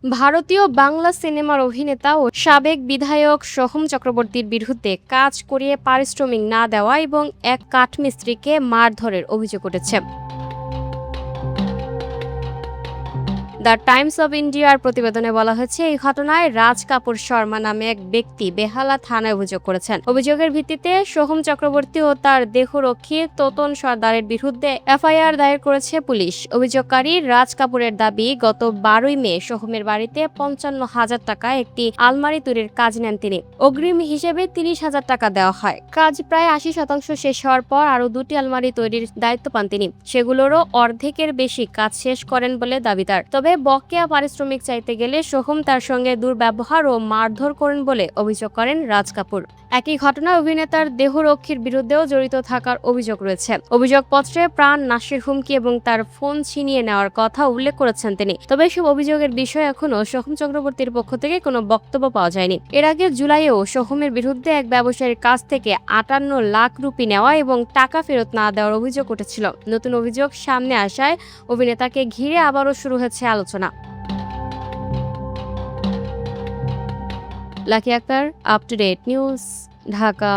ভারতীয় বাংলা সিনেমার অভিনেতা ও সাবেক বিধায়ক সোহম চক্রবর্তীর বিরুদ্ধে কাজ করিয়ে পারিশ্রমিক না দেওয়া এবং এক কাঠমিস্ত্রিকে মারধরের অভিযোগ উঠেছে। দ্য টাইমস অব ইন্ডিয়ার প্রতিবেদনে বলা হয়েছে, এই ঘটনায় রাজ কাপুর শর্মা নামে এক ব্যক্তি বেহালা থানায় অভিযোগ করেছেন। অভিযোগের ভিত্তিতে সোহম চক্রবর্তী ও তার দেহরক্ষী তোতন সর্দারের বিরুদ্ধে এফআইআর দায়ের করেছে পুলিশ। অভিযোগকারী রাজ কাপুরের দাবি, গত 12ই মে সোহমের বাড়িতে 55,000 টাকা একটি আলমারি তৈরির কাজ নেন তিনি। অগ্রিম হিসেবে 30,000 টাকা দেওয়া হয়। কাজ প্রায় 80% শেষ হওয়ার পর আরও 2টি আলমারি তৈরির দায়িত্ব পান তিনি। সেগুলোরও অর্ধেকের বেশি কাজ শেষ করেন বলে দাবি তার। তবে বকেয়া পারিশ্রমিক চাইতে গেলে সোহম তার সঙ্গে দুর্ব্যবহার ও মারধর করেন বলে অভিযোগ করেন রাজ কাপুর। একই ঘটনায় অভিনেতার দেহরক্ষীর বিরুদ্ধেও জড়িত থাকার অভিযোগ রয়েছে। অভিযোগপত্রে প্রাণ নাশের হুমকি এবং তার ফোন ছিনিয়ে নেওয়ার কথা উল্লেখ করেছেন তিনি। তবে এসব অভিযোগের বিষয়ে এখনও সোহম চক্রবর্তীর পক্ষ থেকে কোনো বক্তব্য পাওয়া যায়নি। এর আগে জুলাইয়েও সোহমের বিরুদ্ধে এক ব্যবসায়ীর কাছ থেকে 58 লাখ রুপি নেওয়া এবং টাকা ফেরত না দেওয়ার অভিযোগ উঠেছিল। নতুন অভিযোগ সামনে আসায় অভিনেতাকে ঘিরে আবারও শুরু হয়েছে আলোচনা। Lucky Akter, up to date news, Dhaka.